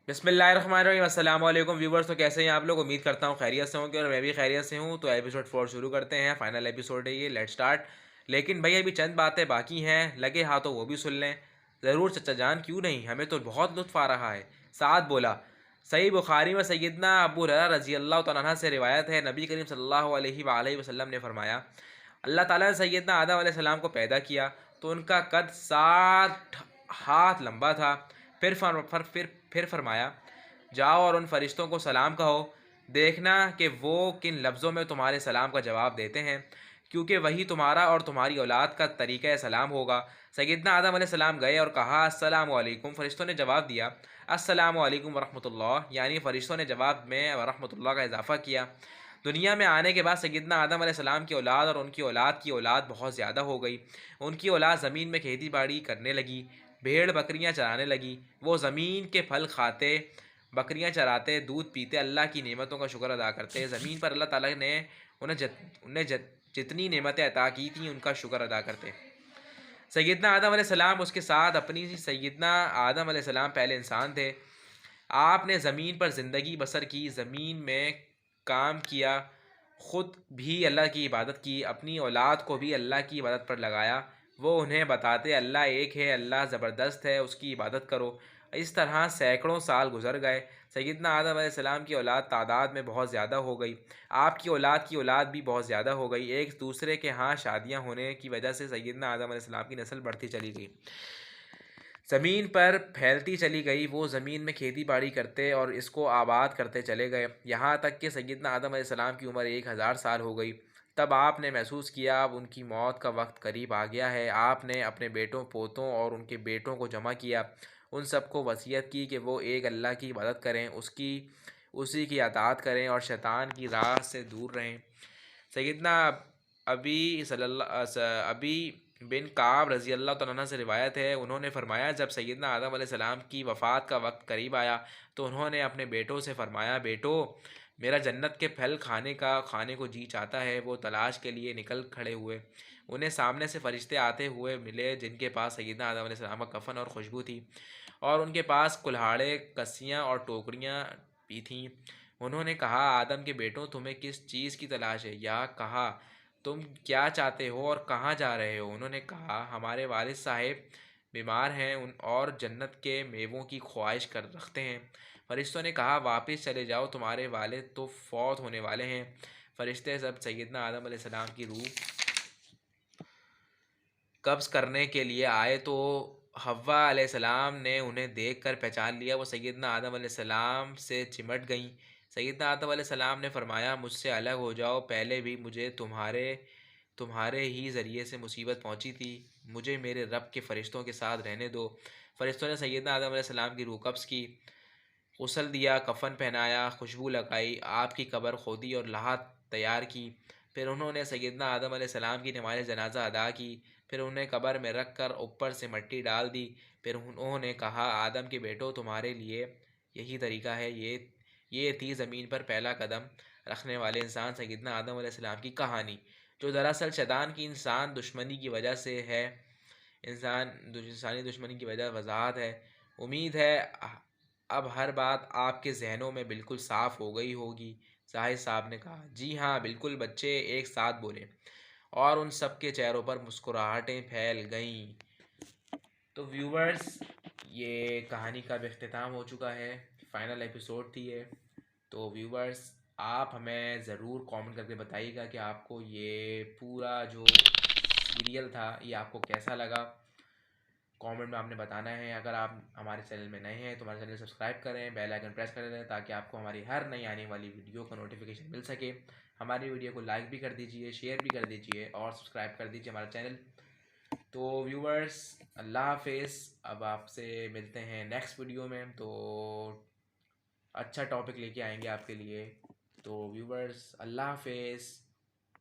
بسم اللہ الرحمن الرحیم۔ السلام علیکم ویورز، تو کیسے ہیں آپ لوگ؟ امید کرتا ہوں خیریت سے ہوں گے اور میں بھی خیریت سے ہوں۔ تو ایپیسوڈ 4 شروع کرتے ہیں، فائنل ایپیسوڈ ہے یہ، لیٹ سٹارٹ۔ لیکن بھئی ابھی چند باتیں باقی ہیں، لگے ہاتھوں وہ بھی سن لیں ضرور۔ چچا جان کیوں نہیں، ہمیں تو بہت لطف آ رہا ہے۔ سعد بولا۔ صحیح بخاری میں سیدنا ابو ہریرہ رضی اللہ تعالیٰ عنہ سے روایت ہے، نبی کریم صلی اللہ علیہ وآلہ وسلم نے فرمایا، اللہ تعالیٰ نے سیدنا آدم علیہ السلام کو پیدا کیا تو ان کا قد 60 ہاتھ لمبا تھا۔ پھر فرمایا، جاؤ اور ان فرشتوں کو سلام کہو، دیکھنا کہ وہ کن لفظوں میں تمہارے سلام کا جواب دیتے ہیں، کیونکہ وہی تمہارا اور تمہاری اولاد کا طریقہ سلام ہوگا۔ سیدنا آدم علیہ السلام گئے اور کہا، السلام علیکم۔ فرشتوں نے جواب دیا، السلام علیکم ورحمۃ اللہ، یعنی فرشتوں نے جواب میں ورحمۃ اللہ کا اضافہ کیا۔ دنیا میں آنے کے بعد سیدنا آدم علیہ السلام کی اولاد اور ان کی اولاد کی اولاد بہت زیادہ ہو گئی۔ ان کی اولاد زمین میں کھیتی باڑی کرنے لگی، بھیڑ بکریاں چرانے لگی۔ وہ زمین کے پھل کھاتے، بکریاں چراتے، دودھ پیتے، اللہ کی نعمتوں کا شکر ادا کرتے۔ زمین پر اللہ تعالیٰ نے انہیں جتنی نعمتیں عطا کی تھیں ان کا شکر ادا کرتے۔ سیدنا آدم علیہ السلام اس کے ساتھ اپنی سیدنا آدم علیہ السلام پہلے انسان تھے۔ آپ نے زمین پر زندگی بسر کی، زمین میں کام کیا، خود بھی اللہ کی عبادت کی، اپنی اولاد کو بھی اللہ کی عبادت پر لگایا۔ وہ انہیں بتاتے، اللہ ایک ہے، اللہ زبردست ہے، اس کی عبادت کرو۔ اس طرح سینکڑوں سال گزر گئے۔ سیدنا آدم علیہ السلام کی اولاد تعداد میں بہت زیادہ ہو گئی، آپ کی اولاد بھی بہت زیادہ ہو گئی۔ ایک دوسرے کے ہاں شادیاں ہونے کی وجہ سے سیدنا آدم علیہ السلام کی نسل بڑھتی چلی گئی، زمین پر پھیلتی چلی گئی۔ وہ زمین میں کھیتی باڑی کرتے اور اس کو آباد کرتے چلے گئے، یہاں تک کہ سیدنا آدم علیہ السلام کی عمر 1000 سال ہو گئی۔ تب آپ نے محسوس کیا اب ان کی موت کا وقت قریب آ گیا ہے۔ آپ نے اپنے بیٹوں، پوتوں اور ان کے بیٹوں کو جمع کیا، ان سب کو وصیت کی کہ وہ ایک اللہ کی عبادت کریں، اسی کی اطاعت کریں اور شیطان کی راہ سے دور رہیں۔ سیدنا ابی بن کعب رضی اللہ تعالیٰ عنہ سے روایت ہے، انہوں نے فرمایا، جب سیدنا آدم علیہ السلام کی وفات کا وقت قریب آیا تو انہوں نے اپنے بیٹوں سے فرمایا، بیٹو، میرا جنت کے پھل کھانے کو جی چاہتا ہے۔ وہ تلاش کے لیے نکل کھڑے ہوئے، انہیں سامنے سے فرشتے آتے ہوئے ملے جن کے پاس سیدنا آدم علیہ السلام کا کفن اور خوشبو تھی، اور ان کے پاس کلہاڑے، کسیاں اور ٹوکریاں بھی تھیں۔ انہوں نے کہا، آدم کے بیٹوں، تمہیں کس چیز کی تلاش ہے؟ یا کہا، تم کیا چاہتے ہو اور کہاں جا رہے ہو؟ انہوں نے کہا، ہمارے والد صاحب بیمار ہیں اور جنت کے میووں کی خواہش کر رکھتے ہیں۔ فرشتوں نے کہا، واپس چلے جاؤ، تمہارے والد تو فوت ہونے والے ہیں۔ فرشتے سب سیدنا آدم علیہ السلام کی روح قبض کرنے کے لیے آئے تو حوا علیہ السلام نے انہیں دیکھ کر پہچان لیا، وہ سیدنا آدم علیہ السلام سے چمٹ گئیں۔ سیدنا آدم علیہ السلام نے فرمایا، مجھ سے الگ ہو جاؤ، پہلے بھی مجھے تمہارے ہی ذریعے سے مصیبت پہنچی تھی، مجھے میرے رب کے فرشتوں کے ساتھ رہنے دو۔ فرشتوں نے سیدنا آدم علیہ السلام کی روح قبض کی، غسل دیا، کفن پہنایا، خوشبو لگائی، آپ کی قبر کھودی اور لحد تیار کی۔ پھر انہوں نے سیدنا آدم علیہ السلام کی نماز جنازہ ادا کی، پھر انہیں قبر میں رکھ کر اوپر سے مٹی ڈال دی۔ پھر انہوں نے کہا، آدم کے بیٹوں، تمہارے لیے یہی طریقہ ہے۔ یہ تھی زمین پر پہلا قدم رکھنے والے انسان سیدنا آدم علیہ السلام کی کہانی، جو دراصل شیطان کی انسان دشمنی کی وجہ سے ہے، انسانی دشمنی کی وجہ وضاحت ہے۔ امید ہے اب ہر بات آپ کے ذہنوں میں بالکل صاف ہو گئی ہوگی۔ زاہد صاحب نے کہا، جی ہاں بالکل، بچے ایک ساتھ بولے، اور ان سب کے چہروں پر مسکراہٹیں پھیل گئیں۔ تو ویورز، یہ کہانی کا بھی اختتام ہو چکا ہے، فائنل ایپیسوڈ تھی یہ۔ تو ویورز، آپ ہمیں ضرور کامنٹ کر کے بتائیے گا کہ آپ کو یہ پورا جو سیریل تھا یہ آپ کو کیسا لگا۔ کامنٹ میں آپ نے بتانا ہے۔ اگر آپ ہمارے چینل میں نئے ہیں تو ہمارے چینل سبسکرائب کریں، بیل آئیکن پریس کر دیں تاکہ آپ کو ہماری ہر نئی آنے والی ویڈیو کا نوٹیفیکیشن مل سکے۔ ہماری ویڈیو کو لائک بھی کر دیجئے، شیئر بھی کر دیجئے اور سبسکرائب کر دیجئے ہمارا چینل۔ تو ویورز، اللہ حافظ۔ اب آپ سے ملتے ہیں نیکسٹ ویڈیو میں، تو اچھا ٹاپک لے کے آئیں گے آپ کے لیے۔ تو ویورز، اللہ حافظ۔